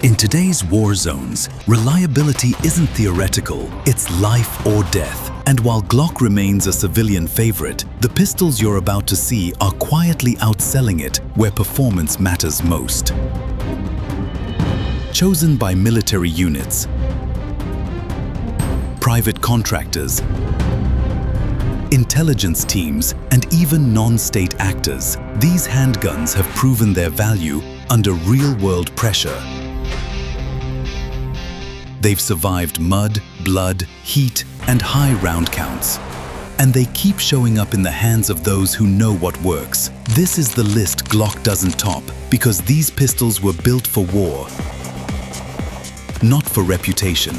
In today's war zones, reliability isn't theoretical, it's life or death. And while Glock remains a civilian favorite, the pistols you're about to see are quietly outselling it where performance matters most. Chosen by military units, private contractors, intelligence teams, and even non-state actors, these handguns have proven their value under real-world pressure. They've survived mud, blood, heat, and high round counts. And they keep showing up in the hands of those who know what works. This is the list Glock doesn't top, because these pistols were built for war, not for reputation.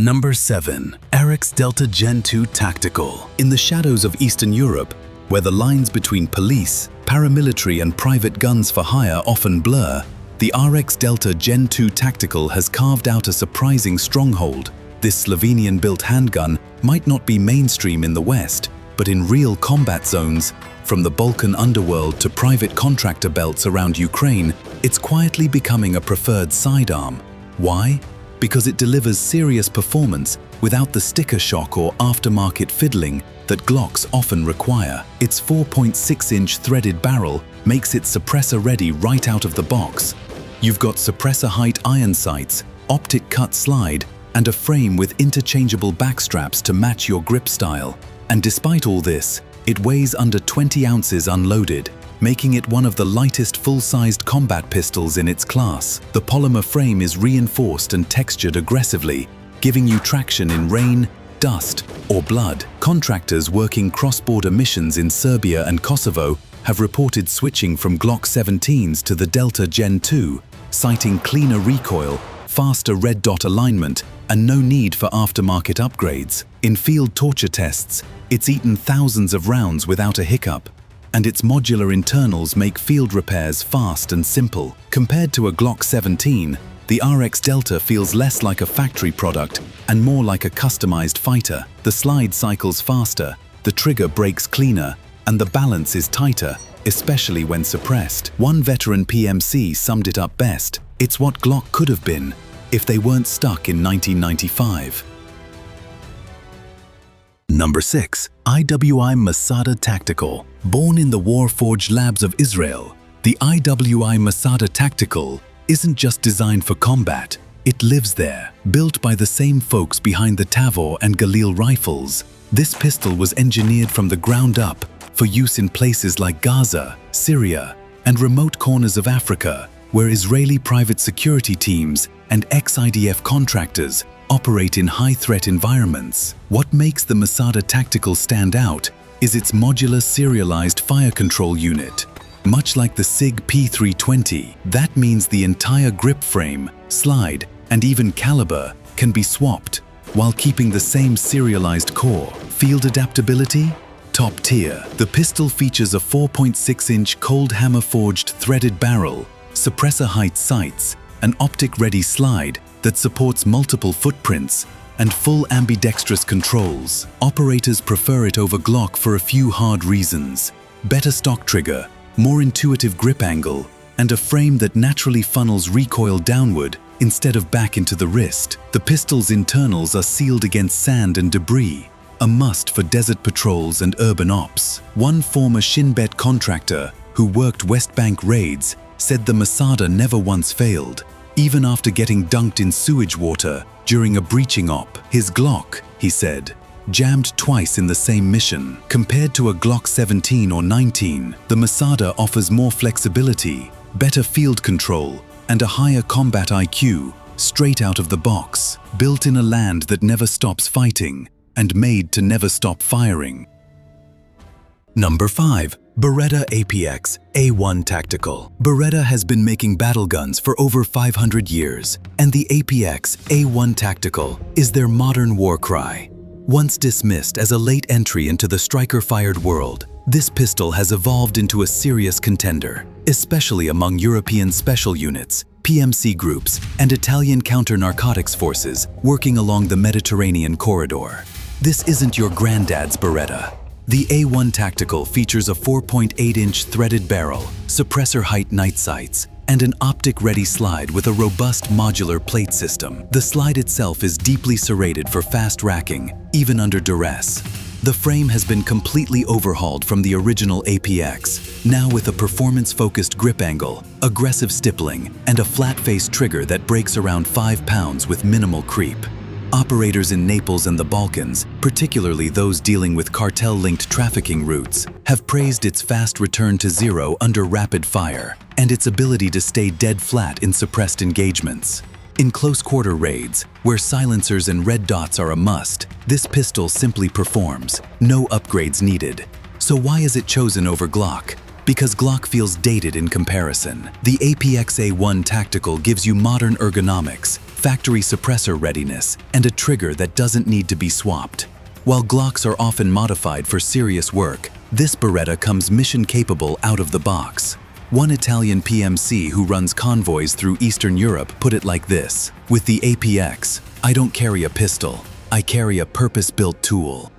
Number 7. APX Delta Gen 2 Tactical. In the shadows of Eastern Europe, where the lines between police, paramilitary and private guns for hire often blur, the APX Delta Gen 2 Tactical has carved out a surprising stronghold. This Slovenian-built handgun might not be mainstream in the West, but in real combat zones, from the Balkan underworld to private contractor belts around Ukraine, it's quietly becoming a preferred sidearm. Why? Because it delivers serious performance without the sticker shock or aftermarket fiddling that Glocks often require. Its 4.6-inch threaded barrel makes it suppressor-ready right out of the box. You've got suppressor height iron sights, optic cut slide, and a frame with interchangeable backstraps to match your grip style. And despite all this, it weighs under 20 ounces unloaded, making it one of the lightest full-sized combat pistols in its class. The polymer frame is reinforced and textured aggressively, giving you traction in rain, dust, or blood. Contractors working cross-border missions in Serbia and Kosovo have reported switching from Glock 17s to the Delta Gen 2, citing cleaner recoil, faster red dot alignment, and no need for aftermarket upgrades. In field torture tests, it's eaten thousands of rounds without a hiccup, and its modular internals make field repairs fast and simple. Compared to a Glock 17, the APX Delta feels less like a factory product and more like a customized fighter. The slide cycles faster, the trigger breaks cleaner, and the balance is tighter, especially when suppressed. One veteran PMC summed it up best: it's what Glock could have been if they weren't stuck in 1995. Number 6. IWI Masada Tactical. Born in the war-forged labs of Israel, the IWI Masada Tactical isn't just designed for combat, it lives there. Built by the same folks behind the Tavor and Galil rifles, this pistol was engineered from the ground up for use in places like Gaza, Syria, and remote corners of Africa, where Israeli private security teams and ex-IDF contractors operate in high-threat environments. What makes the Masada Tactical stand out is its modular serialized fire control unit. Much like the SIG P320, that means the entire grip frame, slide, and even caliber can be swapped, while keeping the same serialized core. Field adaptability? Top tier. The pistol features a 4.6-inch cold hammer-forged threaded barrel, suppressor height sights, an optic-ready slide that supports multiple footprints, and full ambidextrous controls. Operators prefer it over Glock for a few hard reasons: better stock trigger, more intuitive grip angle, and a frame that naturally funnels recoil downward instead of back into the wrist. The pistol's internals are sealed against sand and debris, a must for desert patrols and urban ops. One former Shin Bet contractor who worked West Bank raids said the Masada never once failed, even after getting dunked in sewage water during a breaching op. His Glock, he said, jammed twice in the same mission. Compared to a Glock 17 or 19, the Masada offers more flexibility, better field control, and a higher combat IQ straight out of the box. Built in a land that never stops fighting and made to never stop firing. Number 5. Beretta APX A1 Tactical. Beretta has been making battle guns for over 500 years, and the APX A1 Tactical is their modern war cry. Once dismissed as a late entry into the striker-fired world, this pistol has evolved into a serious contender, especially among European special units, PMC groups, and Italian counter-narcotics forces working along the Mediterranean corridor. This isn't your granddad's Beretta. The A1 Tactical features a 4.8-inch threaded barrel, suppressor height night sights, and an optic-ready slide with a robust modular plate system. The slide itself is deeply serrated for fast racking, even under duress. The frame has been completely overhauled from the original APX, now with a performance-focused grip angle, aggressive stippling, and a flat-face trigger that breaks around 5 pounds with minimal creep. Operators in Naples and the Balkans, particularly those dealing with cartel-linked trafficking routes, have praised its fast return to zero under rapid fire and its ability to stay dead flat in suppressed engagements. In close-quarter raids, where silencers and red dots are a must, this pistol simply performs, no upgrades needed. So why is it chosen over Glock? Because Glock feels dated in comparison. The APX A1 Tactical gives you modern ergonomics, factory suppressor readiness, and a trigger that doesn't need to be swapped. While Glocks are often modified for serious work, this Beretta comes mission-capable out of the box. One Italian PMC who runs convoys through Eastern Europe put it like this: "With the APX, I don't carry a pistol, I carry a purpose-built tool."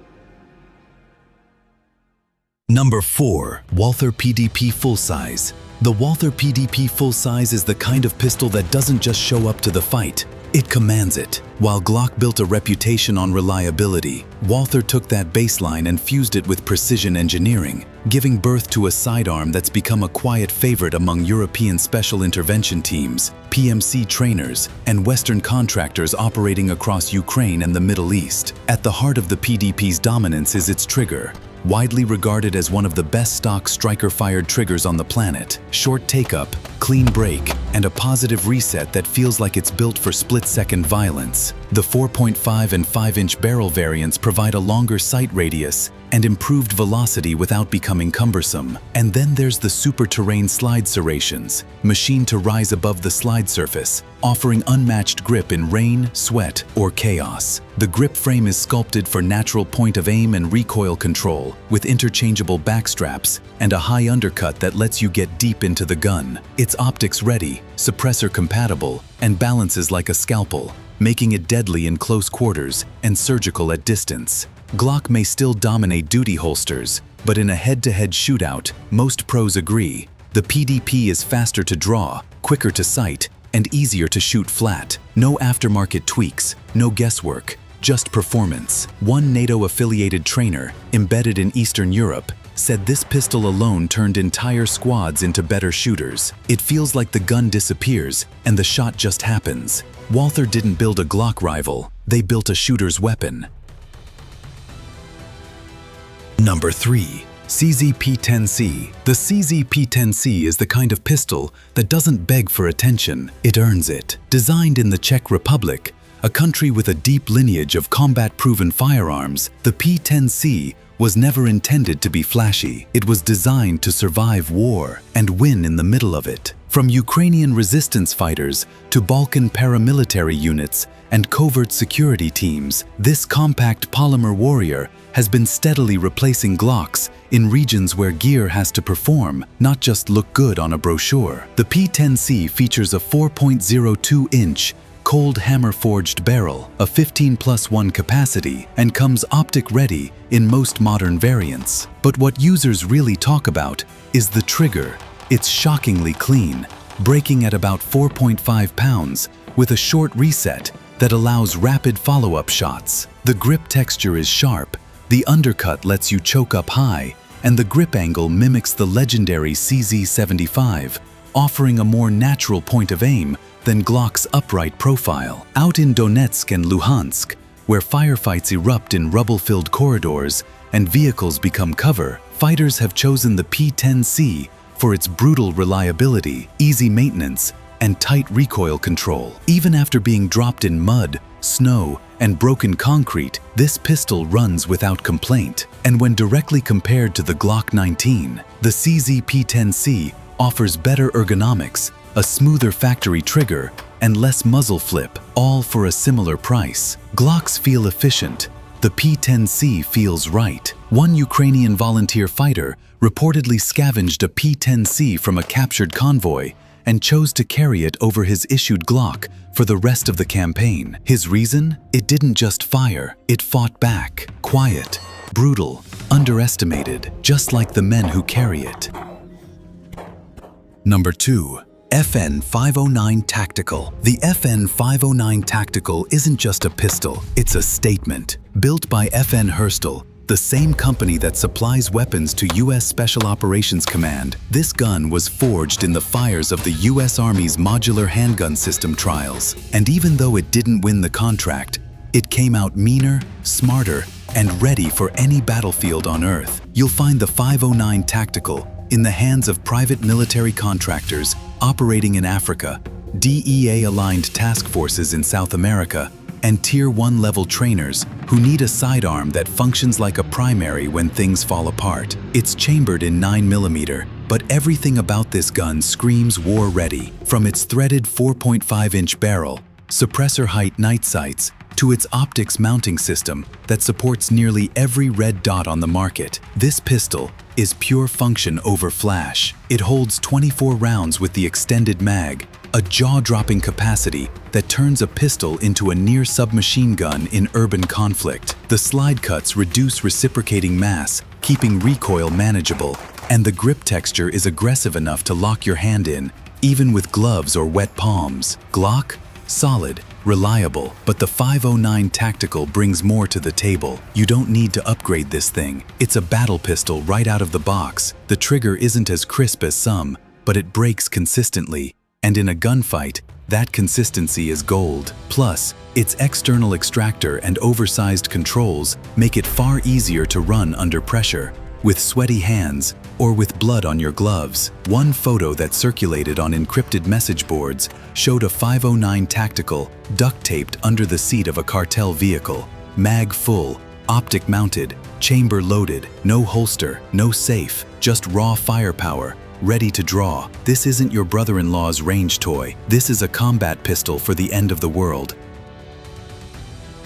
Number 4. Walther PDP Full Size. The Walther PDP Full Size is the kind of pistol that doesn't just show up to the fight, it commands it. While Glock built a reputation on reliability, Walther took that baseline and fused it with precision engineering, giving birth to a sidearm that's become a quiet favorite among European special intervention teams, PMC trainers, and Western contractors operating across Ukraine and the Middle East. At the heart of the PDP's dominance is its trigger. Widely regarded as one of the best stock striker-fired triggers on the planet, short take-up, clean break, and a positive reset that feels like it's built for split-second violence. The 4.5 and 5-inch barrel variants provide a longer sight radius and improved velocity without becoming cumbersome. And then there's the super terrain slide serrations, machined to rise above the slide surface, offering unmatched grip in rain, sweat, or chaos. The grip frame is sculpted for natural point of aim and recoil control, with interchangeable backstraps and a high undercut that lets you get deep into the gun. It's optics ready, suppressor compatible, and balances like a scalpel, making it deadly in close quarters and surgical at distance. Glock may still dominate duty holsters, but in a head-to-head shootout, most pros agree, the PDP is faster to draw, quicker to sight, and easier to shoot flat. No aftermarket tweaks, no guesswork, just performance. One NATO-affiliated trainer, embedded in Eastern Europe, said this pistol alone turned entire squads into better shooters. It feels like the gun disappears and the shot just happens. Walther didn't build a Glock rival, they built a shooter's weapon. Number 3. CZ-P10C. The CZ-P10C is the kind of pistol that doesn't beg for attention, it earns it. Designed in the Czech Republic, a country with a deep lineage of combat-proven firearms, the P10C was never intended to be flashy. It was designed to survive war and win in the middle of it. From Ukrainian resistance fighters to Balkan paramilitary units and covert security teams, this compact polymer warrior has been steadily replacing Glocks in regions where gear has to perform, not just look good on a brochure. The P10C features a 4.02-inch cold hammer-forged barrel, a 15+1 capacity, and comes optic-ready in most modern variants. But what users really talk about is the trigger. It's shockingly clean, breaking at about 4.5 pounds with a short reset that allows rapid follow-up shots. The grip texture is sharp, the undercut lets you choke up high, and the grip angle mimics the legendary CZ-75, offering a more natural point of aim than Glock's upright profile. Out in Donetsk and Luhansk, where firefights erupt in rubble-filled corridors and vehicles become cover, fighters have chosen the P10C for its brutal reliability, easy maintenance, and tight recoil control. Even after being dropped in mud, snow, and broken concrete, this pistol runs without complaint. And when directly compared to the Glock 19, the CZ-P10C offers better ergonomics, a smoother factory trigger, and less muzzle flip, all for a similar price. Glocks feel efficient. The P10C feels right. One Ukrainian volunteer fighter reportedly scavenged a P10C from a captured convoy and chose to carry it over his issued Glock for the rest of the campaign. His reason? It didn't just fire, it fought back. Quiet, brutal, underestimated, just like the men who carry it. Number 2. FN 509 Tactical. The FN 509 Tactical isn't just a pistol, it's a statement. Built by FN Herstal, the same company that supplies weapons to U.S. Special Operations Command, this gun was forged in the fires of the U.S. Army's modular handgun system trials. And even though it didn't win the contract, it came out meaner, smarter, and ready for any battlefield on Earth. You'll find the 509 Tactical in the hands of private military contractors operating in Africa, DEA-aligned task forces in South America, and Tier 1 level trainers who need a sidearm that functions like a primary when things fall apart. It's chambered in 9mm, but everything about this gun screams war-ready. From its threaded 4.5-inch barrel, suppressor height night sights, to its optics mounting system that supports nearly every red dot on the market. This pistol is pure function over flash. It holds 24 rounds with the extended mag, a jaw-dropping capacity that turns a pistol into a near submachine gun in urban conflict. The slide cuts reduce reciprocating mass, keeping recoil manageable, and the grip texture is aggressive enough to lock your hand in, even with gloves or wet palms. Glock? Solid, reliable, but the 509 Tactical brings more to the table. You don't need to upgrade this thing. It's a battle pistol right out of the box. The trigger isn't as crisp as some, but it breaks consistently. And in a gunfight, that consistency is gold. Plus, its external extractor and oversized controls make it far easier to run under pressure, with sweaty hands or with blood on your gloves. One photo that circulated on encrypted message boards showed a 509 Tactical duct-taped under the seat of a cartel vehicle. Mag full, optic mounted, chamber loaded, no holster, no safe, just raw firepower, ready to draw. This isn't your brother-in-law's range toy. This is a combat pistol for the end of the world.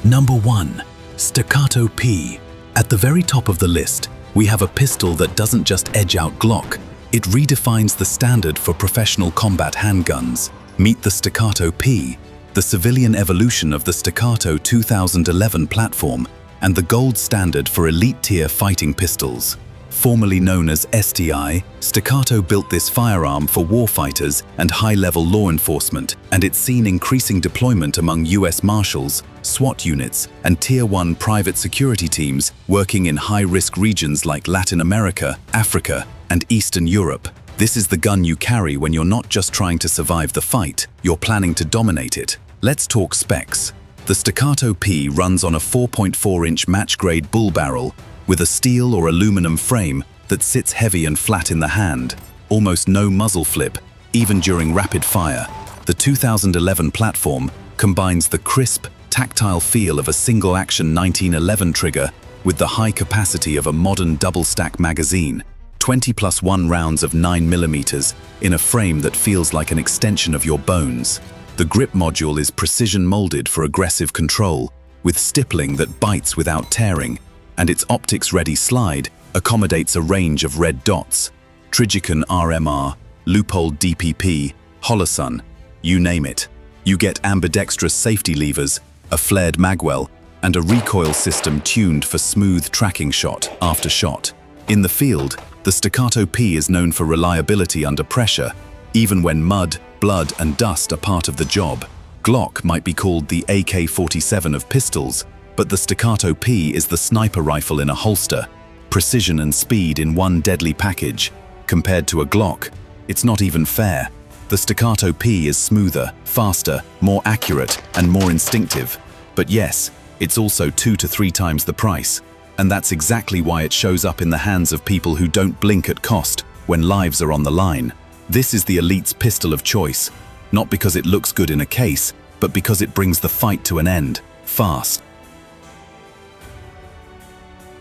Number 1. Staccato P. At the very top of the list, we have a pistol that doesn't just edge out Glock, it redefines the standard for professional combat handguns. Meet the Staccato P, the civilian evolution of the Staccato 2011 platform and the gold standard for elite-tier fighting pistols. Formerly known as STI, Staccato built this firearm for warfighters and high-level law enforcement, and it's seen increasing deployment among US Marshals, SWAT units, and Tier 1 private security teams working in high-risk regions like Latin America, Africa, and Eastern Europe. This is the gun you carry when you're not just trying to survive the fight, you're planning to dominate it. Let's talk specs. The Staccato P runs on a 4.4-inch match-grade bull barrel with a steel or aluminum frame that sits heavy and flat in the hand, almost no muzzle flip, even during rapid fire. The 2011 platform combines the crisp, tactile feel of a single-action 1911 trigger with the high capacity of a modern double-stack magazine, 20+1 rounds of 9mm in a frame that feels like an extension of your bones. The grip module is precision-molded for aggressive control, with stippling that bites without tearing, and its optics-ready slide accommodates a range of red dots. Trigicon RMR, loophole DPP, holosun, you name it. You get ambidextrous safety levers, a flared magwell, and a recoil system tuned for smooth tracking shot after shot. In the field, the Staccato P is known for reliability under pressure, even when mud, blood, and dust are part of the job. Glock might be called the AK-47 of pistols, but the Staccato P is the sniper rifle in a holster, precision and speed in one deadly package. Compared to a Glock, it's not even fair. The Staccato P is smoother, faster, more accurate, and more instinctive. But yes, it's also 2 to 3 times the price. And that's exactly why it shows up in the hands of people who don't blink at cost when lives are on the line. This is the elite's pistol of choice, not because it looks good in a case, but because it brings the fight to an end, fast.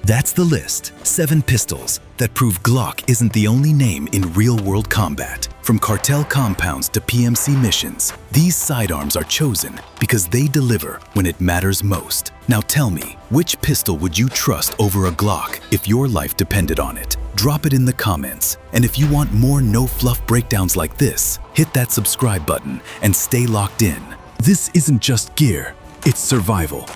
That's the list. 7 pistols that prove Glock isn't the only name in real-world combat. From cartel compounds to PMC missions, these sidearms are chosen because they deliver when it matters most. Now tell me, which pistol would you trust over a Glock if your life depended on it? Drop it in the comments. And if you want more no-fluff breakdowns like this, hit that subscribe button and stay locked in. This isn't just gear, it's survival.